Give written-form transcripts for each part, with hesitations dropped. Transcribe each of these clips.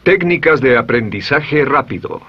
Técnicas de aprendizaje rápido.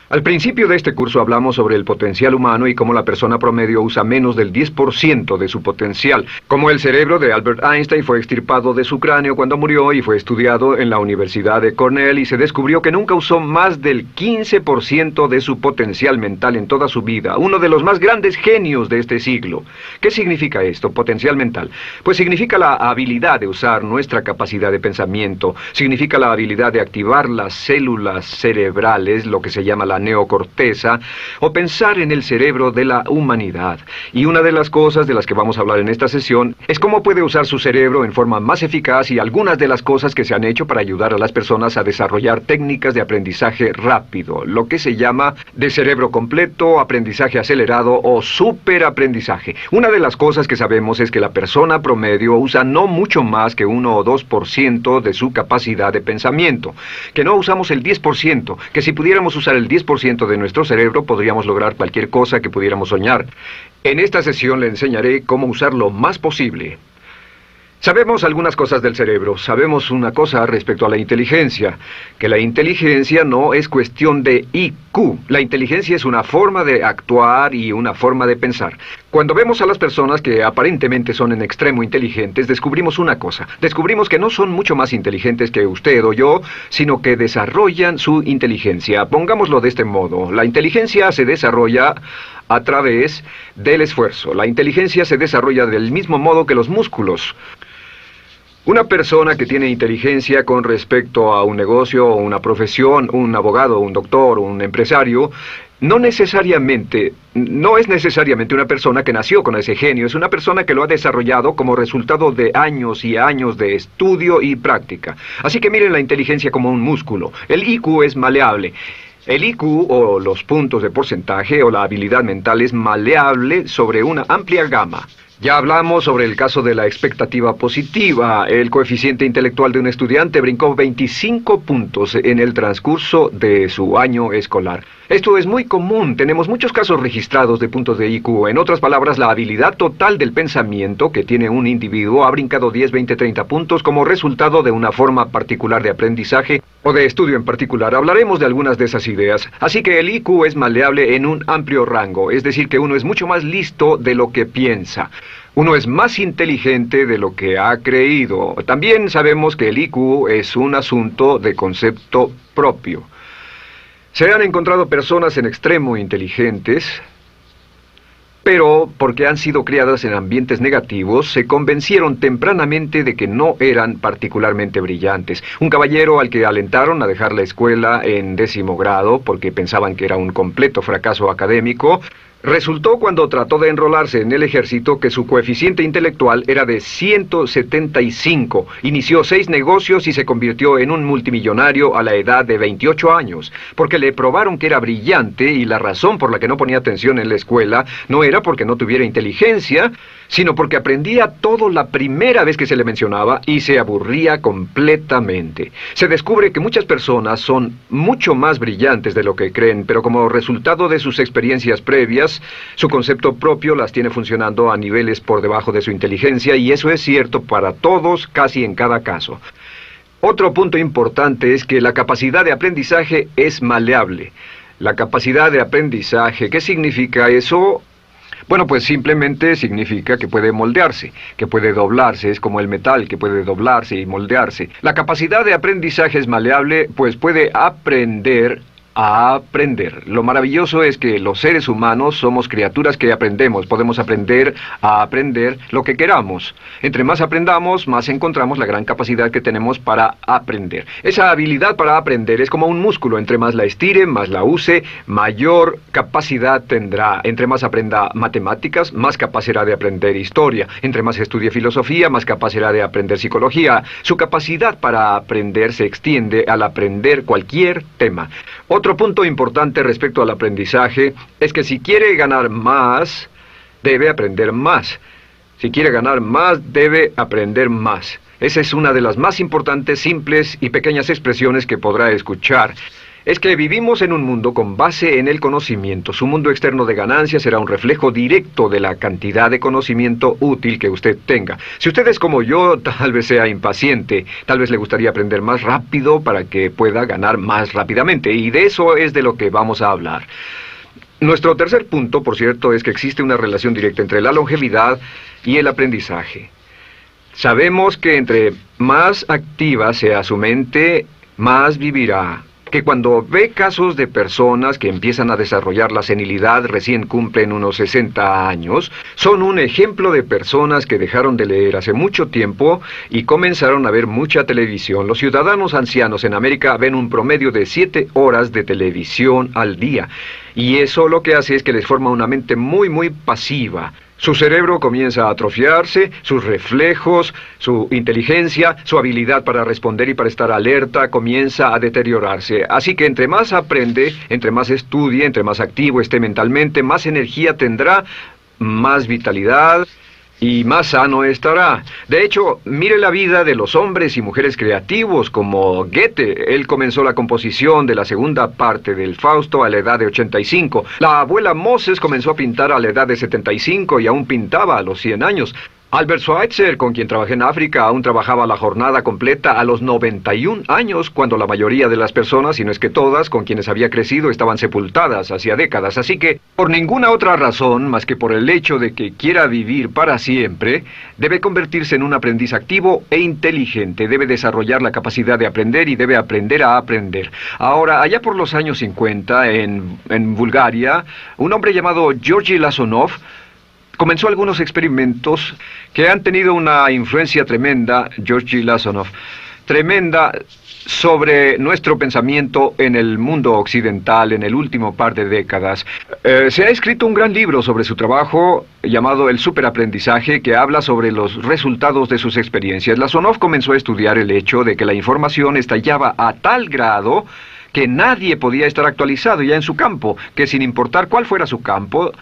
Al principio de este curso hablamos sobre el potencial humano y cómo la persona promedio usa menos del 10% de su potencial. Como el cerebro de Albert Einstein fue extirpado de su cráneo cuando murió y fue estudiado en la Universidad de Cornell y se descubrió que nunca usó más del 15% de su potencial mental en toda su vida. Uno de los más grandes genios de este siglo. ¿Qué significa esto, potencial mental? Pues significa la habilidad de usar nuestra capacidad de pensamiento. Significa la habilidad de activar las células cerebrales, lo que se llama la neocorteza, o pensar en el cerebro de la humanidad. Y una de las cosas de las que vamos a hablar en esta sesión es cómo puede usar su cerebro en forma más eficaz y algunas de las cosas que se han hecho para ayudar a las personas a desarrollar técnicas de aprendizaje rápido, lo que se llama de cerebro completo, aprendizaje acelerado o superaprendizaje. Una de las cosas que sabemos es que la persona promedio usa no mucho más que 1 o 2% de su capacidad de pensamiento, que no usamos el 10%, que si pudiéramos usar el 10% de nuestro cerebro podríamos lograr cualquier cosa que pudiéramos soñar. En esta sesión le enseñaré cómo usar lo más posible. Sabemos algunas cosas del cerebro. Sabemos una cosa respecto a la inteligencia, que la inteligencia no es cuestión de IQ. La inteligencia es una forma de actuar y una forma de pensar. Cuando vemos a las personas que aparentemente son en extremo inteligentes, descubrimos una cosa. Descubrimos que no son mucho más inteligentes que usted o yo, sino que desarrollan su inteligencia. Pongámoslo de este modo. La inteligencia se desarrolla a través del esfuerzo. La inteligencia se desarrolla del mismo modo que los músculos. Una persona que tiene inteligencia con respecto a un negocio o una profesión, un abogado, un doctor, un empresario, no es necesariamente una persona que nació con ese genio, es una persona que lo ha desarrollado como resultado de años y años de estudio y práctica. Así que miren la inteligencia como un músculo. El IQ es maleable. El IQ, o los puntos de porcentaje, o la habilidad mental, es maleable sobre una amplia gama. Ya hablamos sobre el caso de la expectativa positiva. El coeficiente intelectual de un estudiante brincó 25 puntos en el transcurso de su año escolar. Esto es muy común. Tenemos muchos casos registrados de puntos de IQ. En otras palabras, la habilidad total del pensamiento que tiene un individuo ha brincado 10, 20, 30 puntos como resultado de una forma particular de aprendizaje o de estudio en particular. Hablaremos de algunas de esas ideas. Así que el IQ es maleable en un amplio rango, es decir, que uno es mucho más listo de lo que piensa. Uno es más inteligente de lo que ha creído. También sabemos que el IQ es un asunto de concepto propio. Se han encontrado personas en extremo inteligentes, pero porque han sido criadas en ambientes negativos, se convencieron tempranamente de que no eran particularmente brillantes. Un caballero al que alentaron a dejar la escuela en 10º grado porque pensaban que era un completo fracaso académico, resultó cuando trató de enrolarse en el ejército que su coeficiente intelectual era de 175. Inició 6 negocios y se convirtió en un multimillonario a la edad de 28 años, porque le probaron que era brillante y la razón por la que no ponía atención en la escuela no era porque no tuviera inteligencia, sino porque aprendía todo la primera vez que se le mencionaba y se aburría completamente. Se descubre que muchas personas son mucho más brillantes de lo que creen, pero como resultado de sus experiencias previas, su concepto propio las tiene funcionando a niveles por debajo de su inteligencia, y eso es cierto para todos, casi en cada caso. Otro punto importante es que la capacidad de aprendizaje es maleable. La capacidad de aprendizaje, ¿qué significa eso? Bueno, pues simplemente significa que puede moldearse, que puede doblarse, es como el metal que puede doblarse y moldearse. La capacidad de aprendizaje es maleable, pues puede aprender a aprender. Lo maravilloso es que los seres humanos somos criaturas que aprendemos. Podemos aprender a aprender lo que queramos. Entre más aprendamos, más encontramos la gran capacidad que tenemos para aprender. Esa habilidad para aprender es como un músculo. Entre más la estire, más la use, mayor capacidad tendrá. Entre más aprenda matemáticas, más capaz será de aprender historia. Entre más estudie filosofía, más capaz será de aprender psicología. Su capacidad para aprender se extiende al aprender cualquier tema. Otro punto importante respecto al aprendizaje es que si quiere ganar más, debe aprender más. Si quiere ganar más, debe aprender más. Esa es una de las más importantes, simples y pequeñas expresiones que podrá escuchar. es que vivimos en un mundo con base en el conocimiento. Su mundo externo de ganancia será un reflejo directo de la cantidad de conocimiento útil que usted tenga. Si usted es como yo, tal vez sea impaciente, tal vez le gustaría aprender más rápido para que pueda ganar más rápidamente, y de eso es de lo que vamos a hablar. Nuestro tercer punto, por cierto, es que existe una relación directa entre la longevidad y el aprendizaje. Sabemos que entre más activa sea su mente, más vivirá. Que cuando ve casos de personas que empiezan a desarrollar la senilidad, recién cumplen unos 60 años, son un ejemplo de personas que dejaron de leer hace mucho tiempo y comenzaron a ver mucha televisión. Los ciudadanos ancianos en América ven un promedio de 7 horas de televisión al día, y eso lo que hace es que les forma una mente muy pasiva. Su cerebro comienza a atrofiarse, sus reflejos, su inteligencia, su habilidad para responder y para estar alerta comienza a deteriorarse. Así que entre más aprende, entre más estudie, entre más activo esté mentalmente, más energía tendrá, más vitalidad y más sano estará. De hecho, mire la vida de los hombres y mujeres creativos como Goethe. Él comenzó la composición de la segunda parte del Fausto a la edad de 85. La abuela Moses comenzó a pintar a la edad de 75 y aún pintaba a los 100 años. Albert Schweitzer, con quien trabajé en África, aún trabajaba la jornada completa a los 91 años, cuando la mayoría de las personas, si no es que todas, con quienes había crecido, estaban sepultadas hacía décadas. Así que, por ninguna otra razón, más que por el hecho de que quiera vivir para siempre, debe convertirse en un aprendiz activo e inteligente. Debe desarrollar la capacidad de aprender y debe aprender a aprender. Ahora, allá por los años 50, en Bulgaria, un hombre llamado Georgy Lasonov comenzó algunos experimentos que han tenido una influencia tremenda, Georgy Lasonov, tremenda sobre nuestro pensamiento en el mundo occidental en el último par de décadas. Se ha escrito un gran libro sobre su trabajo llamado El Superaprendizaje, que habla sobre los resultados de sus experiencias. Lasonov comenzó a estudiar el hecho de que la información estallaba a tal grado que nadie podía estar actualizado ya en su campo, que sin importar cuál fuera su campo,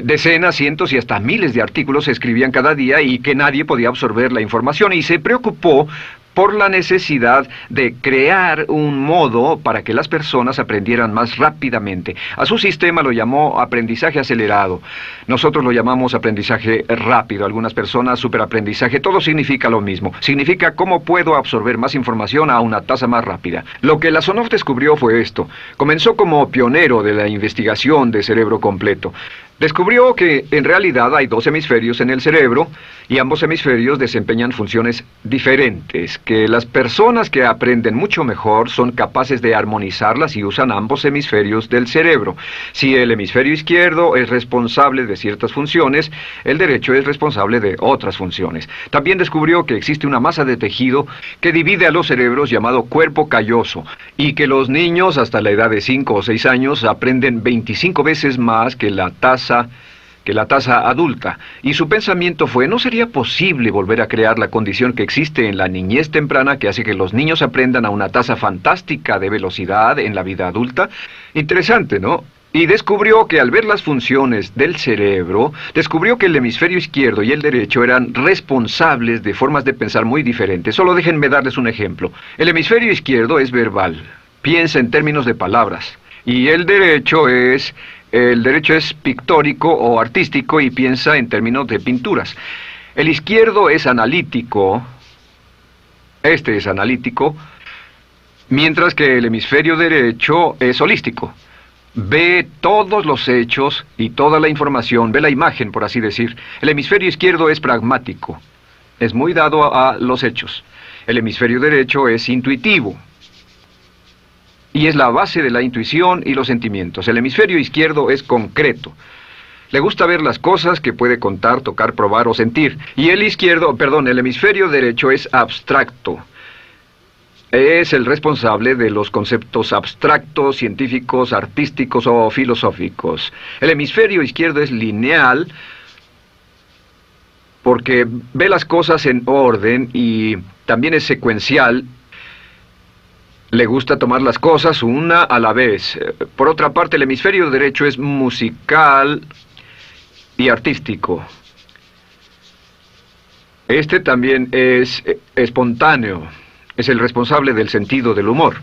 decenas, cientos y hasta miles de artículos se escribían cada día y que nadie podía absorber la información, y se preocupó por la necesidad de crear un modo para que las personas aprendieran más rápidamente. A su sistema lo llamó aprendizaje acelerado. Nosotros lo llamamos aprendizaje rápido. Algunas personas superaprendizaje. Todo significa lo mismo. Significa cómo puedo absorber más información a una tasa más rápida. Lo que Lasonov descubrió fue esto. Comenzó como pionero de la investigación de cerebro completo. Descubrió que en realidad hay 2 hemisferios en el cerebro y ambos hemisferios desempeñan funciones diferentes, que las personas que aprenden mucho mejor son capaces de armonizarlas y usan ambos hemisferios del cerebro. Si el hemisferio izquierdo es responsable de ciertas funciones, el derecho es responsable de otras funciones. También descubrió que existe una masa de tejido que divide a los cerebros llamado cuerpo calloso, y que los niños hasta la edad de 5 o 6 años aprenden 25 veces más que la tasa adulta. Y su pensamiento fue: ¿no sería posible volver a crear la condición que existe en la niñez temprana que hace que los niños aprendan a una tasa fantástica de velocidad en la vida adulta? Interesante, ¿no? Y descubrió que al ver las funciones del cerebro, descubrió que el hemisferio izquierdo y el derecho eran responsables de formas de pensar muy diferentes. Solo déjenme darles un ejemplo. El hemisferio izquierdo es verbal, piensa en términos de palabras, y el derecho es pictórico o artístico y piensa en términos de pinturas. El izquierdo es analítico, este es analítico, mientras que el hemisferio derecho es holístico. Ve todos los hechos y toda la información, ve la imagen, por así decir. El hemisferio izquierdo es pragmático, es muy dado a los hechos. El hemisferio derecho es intuitivo, y es la base de la intuición y los sentimientos. El hemisferio izquierdo es concreto. Le gusta ver las cosas que puede contar, tocar, probar o sentir. Y el hemisferio derecho es abstracto. Es el responsable de los conceptos abstractos, científicos, artísticos o filosóficos. El hemisferio izquierdo es lineal porque ve las cosas en orden y también es secuencial. Le gusta tomar las cosas una a la vez. Por otra parte, el hemisferio derecho es musical y artístico. Este también es espontáneo. Es el responsable del sentido del humor.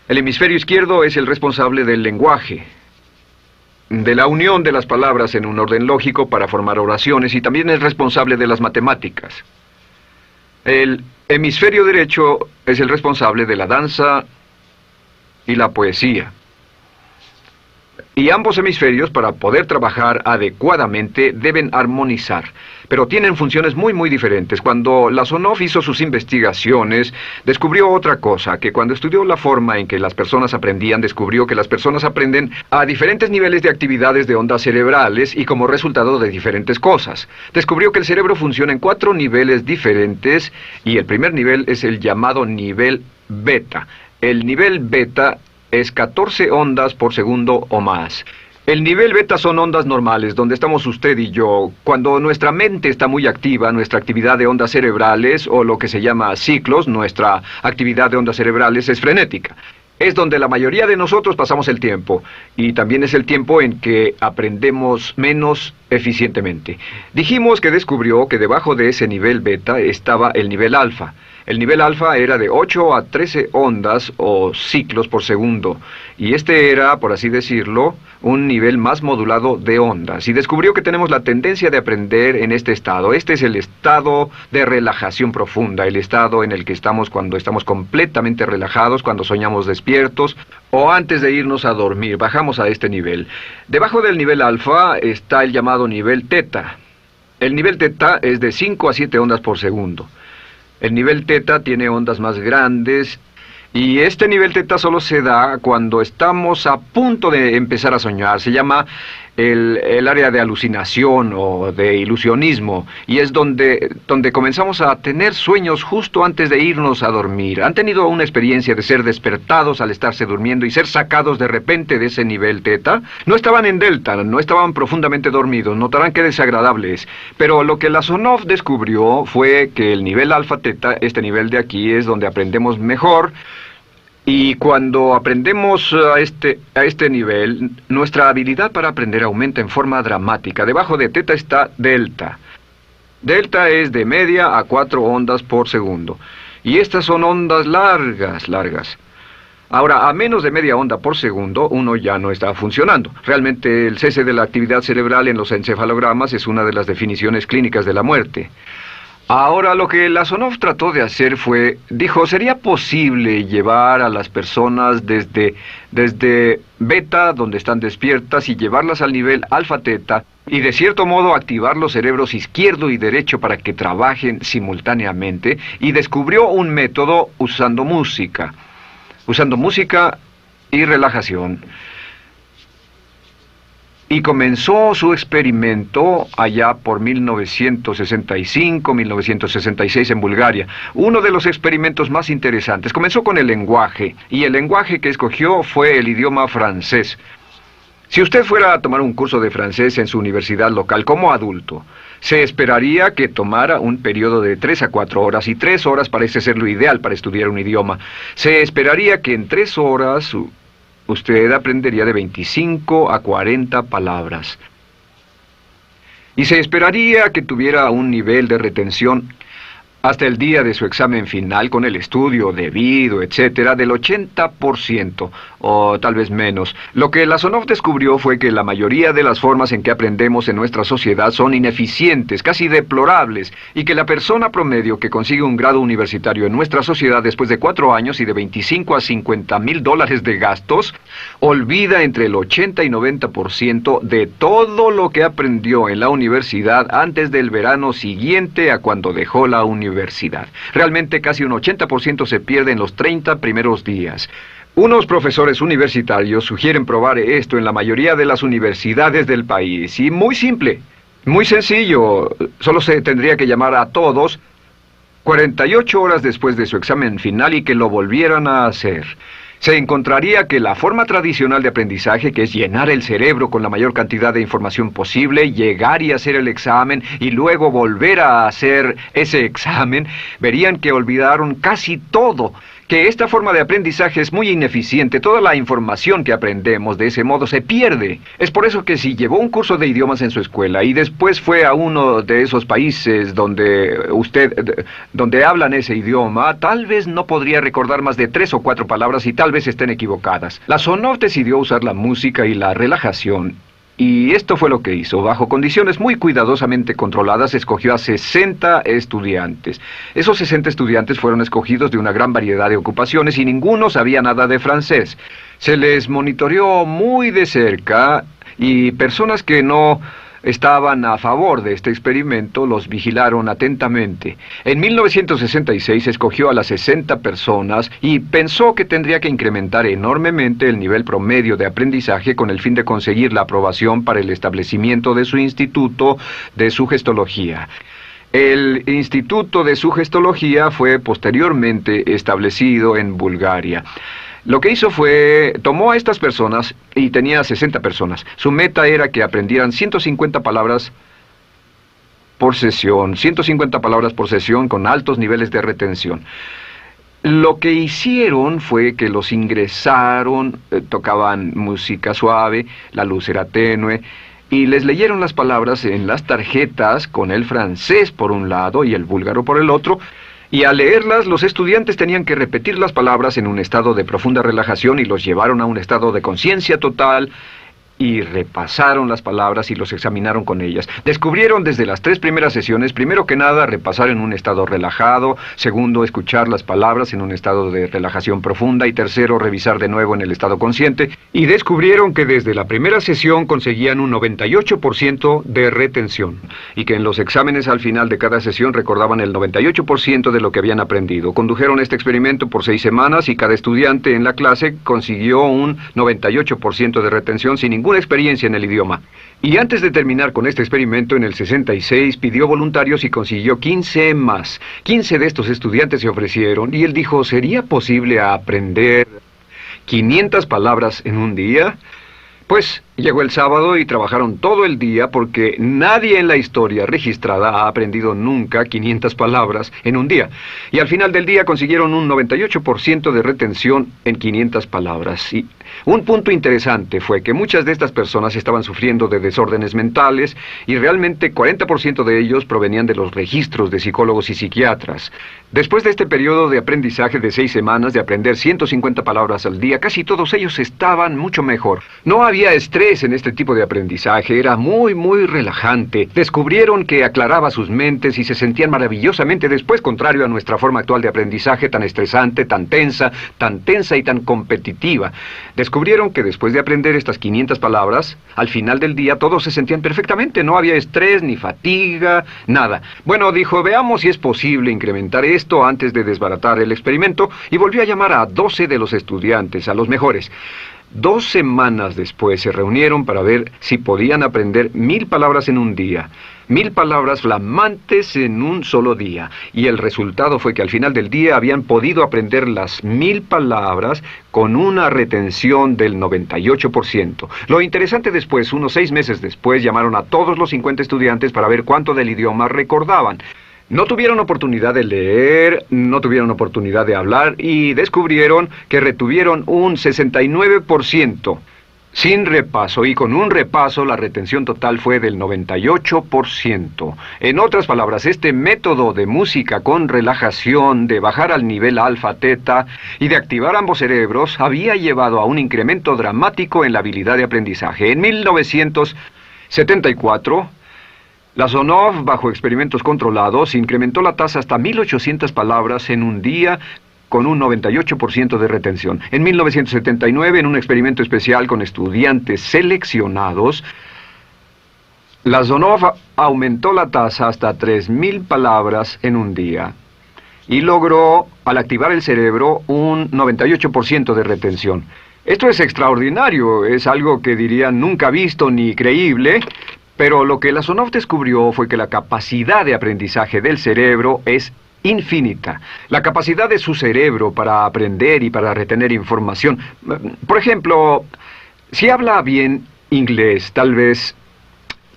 El hemisferio izquierdo es el responsable del lenguaje, de la unión de las palabras en un orden lógico para formar oraciones, y también es responsable de las matemáticas. El hemisferio derecho es el responsable de la danza y la poesía. Y ambos hemisferios, para poder trabajar adecuadamente, deben armonizar. Pero tienen funciones muy diferentes. Cuando Lasonov hizo sus investigaciones, descubrió otra cosa, que cuando estudió la forma en que las personas aprendían, descubrió que las personas aprenden a diferentes niveles de actividades de ondas cerebrales y como resultado de diferentes cosas. Descubrió que el cerebro funciona en 4 niveles diferentes, y el primer nivel es el llamado nivel beta. El nivel beta es 14 ondas por segundo o más. El nivel beta son ondas normales, donde estamos usted y yo. Cuando nuestra mente está muy activa, nuestra actividad de ondas cerebrales, o lo que se llama ciclos, nuestra actividad de ondas cerebrales es frenética. Es donde la mayoría de nosotros pasamos el tiempo, y también es el tiempo en que aprendemos menos eficientemente. Dijimos que descubrió que debajo de ese nivel beta estaba el nivel alfa. El nivel alfa era de 8 a 13 ondas o ciclos por segundo, y este era, por así decirlo, un nivel más modulado de ondas. Y descubrió que tenemos la tendencia de aprender en este estado. Este es el estado de relajación profunda, el estado en el que estamos cuando estamos completamente relajados, cuando soñamos despiertos, o antes de irnos a dormir. Bajamos a este nivel. Debajo del nivel alfa está el llamado nivel teta. El nivel teta es de 5 a 7 ondas por segundo. El nivel teta tiene ondas más grandes, y este nivel teta solo se da cuando estamos a punto de empezar a soñar. Se llama el área de alucinación o de ilusionismo, y es donde comenzamos a tener sueños justo antes de irnos a dormir. ¿Han tenido una experiencia de ser despertados al estarse durmiendo y ser sacados de repente de ese nivel teta? No estaban en delta, no estaban profundamente dormidos. Notarán qué desagradable es. Pero lo que Lasonov descubrió fue que el nivel alfa teta, este nivel de aquí, es donde aprendemos mejor. Y cuando aprendemos a este nivel, nuestra habilidad para aprender aumenta en forma dramática. Debajo de teta está delta. Delta es de media a 4 ondas por segundo. Y estas son ondas largas. Ahora, a menos de media onda por segundo, uno ya no está funcionando. Realmente, el cese de la actividad cerebral en los encefalogramas es una de las definiciones clínicas de la muerte. Ahora, lo que Lasonov trató de hacer fue, dijo, ¿sería posible llevar a las personas desde beta, donde están despiertas, y llevarlas al nivel alfa-teta, y de cierto modo activar los cerebros izquierdo y derecho para que trabajen simultáneamente? Y descubrió un método usando música y relajación. Y comenzó su experimento allá por 1965, 1966 en Bulgaria. Uno de los experimentos más interesantes. Comenzó con el lenguaje, y el lenguaje que escogió fue el idioma francés. Si usted fuera a tomar un curso de francés en su universidad local como adulto, se esperaría que tomara un periodo de 3 a 4 horas, y 3 horas parece ser lo ideal para estudiar un idioma. Se esperaría que en 3 horas usted aprendería de 25 a 40 palabras. Y se esperaría que tuviera un nivel de retención hasta el día de su examen final, con el estudio debido, etcétera, del 80%, o tal vez menos. Lo que Lasonov descubrió fue que la mayoría de las formas en que aprendemos en nuestra sociedad son ineficientes, casi deplorables, y que la persona promedio que consigue un grado universitario en nuestra sociedad después de 4 años y de 25 a 50 mil dólares de gastos, olvida entre el 80 y 90% de todo lo que aprendió en la universidad antes del verano siguiente a cuando dejó la universidad. Realmente casi un 80% se pierde en los 30 primeros días. Unos profesores universitarios sugieren probar esto en la mayoría de las universidades del país. Y muy simple, muy sencillo. Solo se tendría que llamar a todos 48 horas después de su examen final y que lo volvieran a hacer. Se encontraría que la forma tradicional de aprendizaje, que es llenar el cerebro con la mayor cantidad de información posible, llegar y hacer el examen y luego volver a hacer ese examen, verían que olvidaron casi todo, que esta forma de aprendizaje es muy ineficiente. Toda la información que aprendemos de ese modo se pierde. Es por eso que si llevó un curso de idiomas en su escuela y después fue a uno de esos países donde hablan ese idioma, tal vez no podría recordar más de 3 o 4 palabras y tal vez estén equivocadas. La Sonov decidió usar la música y la relajación. Y esto fue lo que hizo. Bajo condiciones muy cuidadosamente controladas, escogió a 60 estudiantes. Esos 60 estudiantes fueron escogidos de una gran variedad de ocupaciones y ninguno sabía nada de francés. Se les monitoreó muy de cerca y personas que no estaban a favor de este experimento los vigilaron atentamente. En 1966 escogió a las 60 personas y pensó que tendría que incrementar enormemente el nivel promedio de aprendizaje con el fin de conseguir la aprobación para el establecimiento de su instituto de sugestología. El Instituto de Sugestología fue posteriormente establecido en Bulgaria. Lo que hizo fue, tomó a estas personas, y tenía 60 personas. Su meta era que aprendieran 150 palabras por sesión, 150 palabras por sesión con altos niveles de retención. Lo que hicieron fue que los ingresaron, tocaban música suave, la luz era tenue, y les leyeron las palabras en las tarjetas con el francés por un lado y el búlgaro por el otro. Y al leerlas, los estudiantes tenían que repetir las palabras en un estado de profunda relajación y los llevaron a un estado de conciencia total y repasaron las palabras y los examinaron con ellas. Descubrieron desde las 3 primeras sesiones, primero que nada, repasar en un estado relajado, segundo, escuchar las palabras en un estado de relajación profunda y tercero, revisar de nuevo en el estado consciente. Y descubrieron que desde la primera sesión conseguían un 98% de retención y que en los exámenes al final de cada sesión recordaban el 98% de lo que habían aprendido. Condujeron este experimento por 6 semanas y cada estudiante en la clase consiguió un 98% de retención sin ninguna experiencia en el idioma. Y antes de terminar con este experimento, en el 66 pidió voluntarios y consiguió 15 más. 15 de estos estudiantes se ofrecieron y él dijo, ¿sería posible aprender 500 palabras en un día? Pues llegó el sábado y trabajaron todo el día porque nadie en la historia registrada ha aprendido nunca 500 palabras en un día. Y al final del día consiguieron un 98% de retención en 500 palabras. Y un punto interesante fue que muchas de estas personas estaban sufriendo de desórdenes mentales y realmente 40% de ellos provenían de los registros de psicólogos y psiquiatras. Después de este periodo de aprendizaje de 6 semanas de aprender 150 palabras al día, casi todos ellos estaban mucho mejor. No había estrés en este tipo de aprendizaje, era muy relajante. Descubrieron que aclaraba sus mentes y se sentían maravillosamente después, contrario a nuestra forma actual de aprendizaje tan estresante, tan tensa y tan competitiva. Descubrieron que después de aprender estas 500 palabras, al final del día todos se sentían perfectamente, no había estrés ni fatiga, nada. Bueno, dijo, veamos si es posible incrementar esto antes de desbaratar el experimento, y volvió a llamar a 12 de los estudiantes, a los mejores. 2 semanas después se reunieron para ver si podían aprender 1000 palabras en un día. 1000 palabras flamantes en un solo día. Y el resultado fue que al final del día habían podido aprender las 1000 palabras con una retención del 98%. Lo interesante después, unos 6 meses después, llamaron a todos los 50 estudiantes para ver cuánto del idioma recordaban. No tuvieron oportunidad de leer, no tuvieron oportunidad de hablar y descubrieron que retuvieron un 69%. Sin repaso, y con un repaso la retención total fue del 98%. En otras palabras, este método de música con relajación, de bajar al nivel alfa-teta y de activar ambos cerebros, había llevado a un incremento dramático en la habilidad de aprendizaje. En 1974... la Sonov, bajo experimentos controlados, incrementó la tasa hasta 1800 palabras en un día con un 98% de retención. En 1979, en un experimento especial con estudiantes seleccionados, la Sonov aumentó la tasa hasta 3000 palabras en un día y logró, al activar el cerebro, un 98% de retención. Esto es extraordinario, es algo que dirían nunca visto ni creíble. Pero lo que la Sonov descubrió fue que la capacidad de aprendizaje del cerebro es infinita. La capacidad de su cerebro para aprender y para retener información. Por ejemplo, si habla bien inglés, tal vez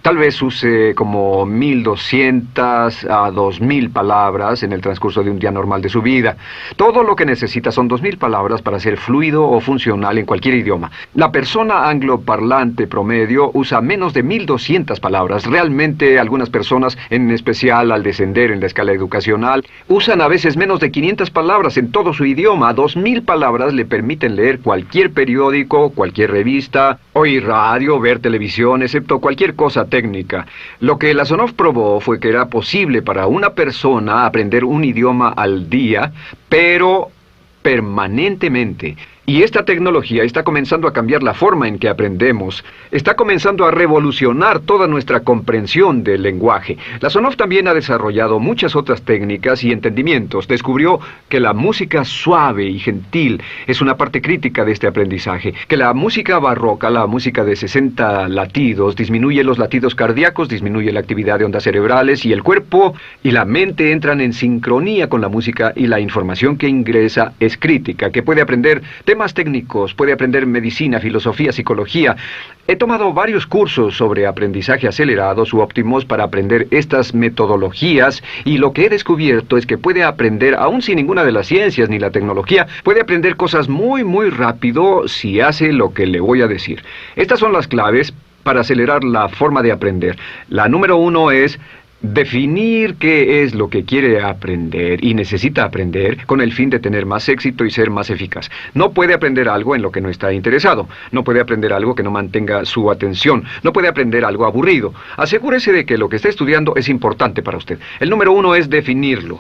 Tal vez use como 1.200 a 2.000 palabras en el transcurso de un día normal de su vida. Todo lo que necesita son 2.000 palabras para ser fluido o funcional en cualquier idioma. La persona angloparlante promedio usa menos de 1.200 palabras. Realmente algunas personas, en especial al descender en la escala educacional, usan a veces menos de 500 palabras en todo su idioma. 2.000 palabras le permiten leer cualquier periódico, cualquier revista, oír radio, ver televisión, excepto cualquier cosa técnica. Lo que Lasonov probó fue que era posible para una persona aprender un idioma al día, pero permanentemente. Y esta tecnología está comenzando a cambiar la forma en que aprendemos. Está comenzando a revolucionar toda nuestra comprensión del lenguaje. Lasonov también ha desarrollado muchas otras técnicas y entendimientos. Descubrió que la música suave y gentil es una parte crítica de este aprendizaje. Que la música barroca, la música de 60 latidos, disminuye los latidos cardíacos, disminuye la actividad de ondas cerebrales y el cuerpo y la mente entran en sincronía con la música y la información que ingresa es crítica, que puede aprender temas técnicos, puede aprender medicina, filosofía, psicología. He tomado varios cursos sobre aprendizaje acelerado, u óptimos, para aprender estas metodologías, y lo que he descubierto es que puede aprender, aún sin ninguna de las ciencias ni la tecnología, puede aprender cosas muy rápido si hace lo que le voy a decir. Estas son las claves para acelerar la forma de aprender. La número 1 es definir qué es lo que quiere aprender y necesita aprender con el fin de tener más éxito y ser más eficaz. No puede aprender algo en lo que no está interesado. No puede aprender algo que no mantenga su atención. No puede aprender algo aburrido. Asegúrese de que lo que está estudiando es importante para usted. El número 1 es definirlo.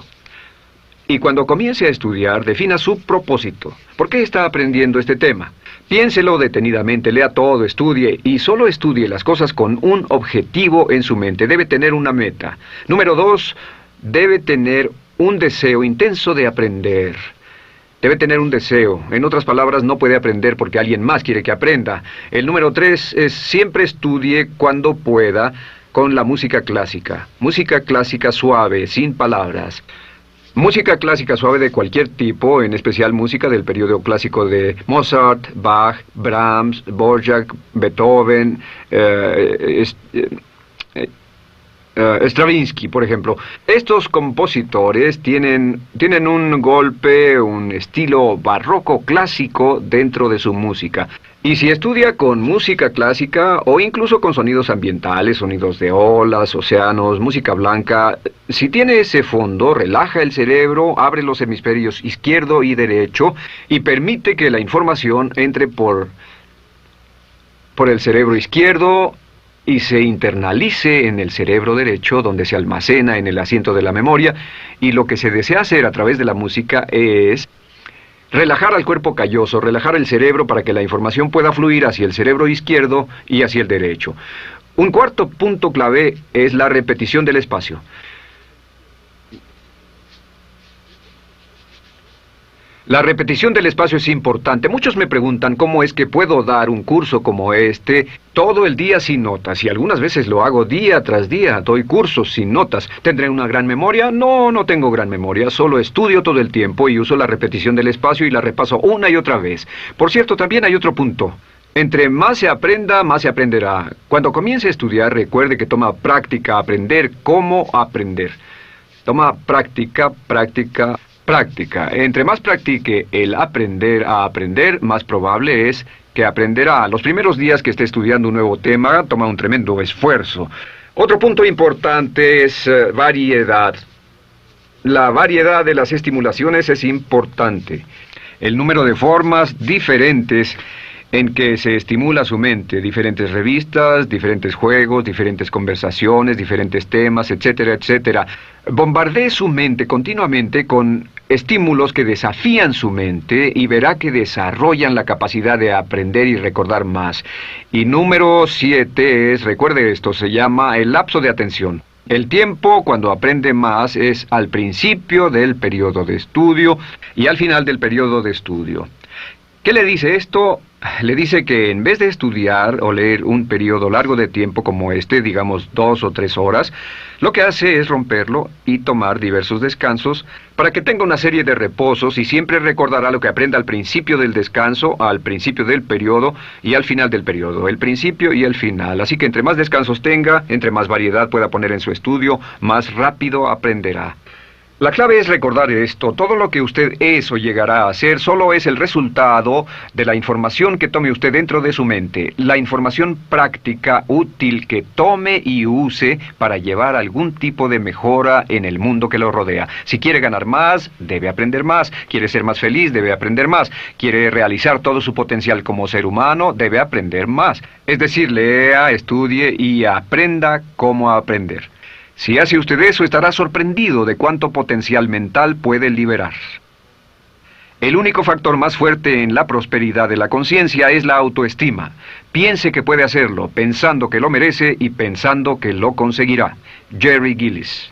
Y cuando comience a estudiar, defina su propósito. ¿Por qué está aprendiendo este tema? Piénselo detenidamente, lea todo, estudie y solo estudie las cosas con un objetivo en su mente. Debe tener una meta. Número 2, debe tener un deseo intenso de aprender. Debe tener un deseo. En otras palabras, no puede aprender porque alguien más quiere que aprenda. El número 3 es siempre estudie cuando pueda con la música clásica. Música clásica suave, sin palabras. Música clásica suave de cualquier tipo, en especial música del periodo clásico de Mozart, Bach, Brahms, Dvorak, Beethoven, Stravinsky, por ejemplo. Estos compositores tienen un golpe, un estilo barroco clásico dentro de su música. Y si estudia con música clásica o incluso con sonidos ambientales, sonidos de olas, océanos, música blanca, si tiene ese fondo, relaja el cerebro, abre los hemisferios izquierdo y derecho y permite que la información entre por el cerebro izquierdo y se internalice en el cerebro derecho, donde se almacena en el asiento de la memoria, y lo que se desea hacer a través de la música es relajar al cuerpo calloso, relajar el cerebro para que la información pueda fluir hacia el cerebro izquierdo y hacia el derecho. Un cuarto punto clave es la repetición del espacio. La repetición del espacio es importante. Muchos me preguntan cómo es que puedo dar un curso como este todo el día sin notas, y algunas veces lo hago día tras día, doy cursos sin notas. ¿Tendré una gran memoria? No, no tengo gran memoria, solo estudio todo el tiempo y uso la repetición del espacio y la repaso una y otra vez. Por cierto, también hay otro punto. Entre más se aprenda, más se aprenderá. Cuando comience a estudiar, recuerde que toma práctica aprender cómo aprender. Toma práctica. Entre más practique el aprender a aprender, más probable es que aprenderá. Los primeros días que esté estudiando un nuevo tema, toma un tremendo esfuerzo. Otro punto importante es variedad. La variedad de las estimulaciones es importante. El número de formas diferentes en que se estimula su mente, diferentes revistas, diferentes juegos, diferentes conversaciones, diferentes temas, etcétera, etcétera. Bombardee su mente continuamente con estímulos que desafían su mente y verá que desarrollan la capacidad de aprender y recordar más. Y número 7 es, recuerde esto, se llama el lapso de atención. El tiempo cuando aprende más es al principio del periodo de estudio y al final del periodo de estudio. ¿Qué le dice esto? Le dice que en vez de estudiar o leer un periodo largo de tiempo como este, digamos 2 o 3 horas, lo que hace es romperlo y tomar diversos descansos para que tenga una serie de reposos y siempre recordará lo que aprenda al principio del descanso, al principio del periodo y al final del periodo, el principio y el final. Así que entre más descansos tenga, entre más variedad pueda poner en su estudio, más rápido aprenderá. La clave es recordar esto. Todo lo que usted es o llegará a ser solo es el resultado de la información que tome usted dentro de su mente. La información práctica, útil, que tome y use para llevar algún tipo de mejora en el mundo que lo rodea. Si quiere ganar más, debe aprender más. Quiere ser más feliz, debe aprender más. Quiere realizar todo su potencial como ser humano, debe aprender más. Es decir, lea, estudie y aprenda cómo aprender. Si hace usted eso, estará sorprendido de cuánto potencial mental puede liberar. El único factor más fuerte en la prosperidad de la conciencia es la autoestima. Piense que puede hacerlo, pensando que lo merece y pensando que lo conseguirá. Jerry Gillis.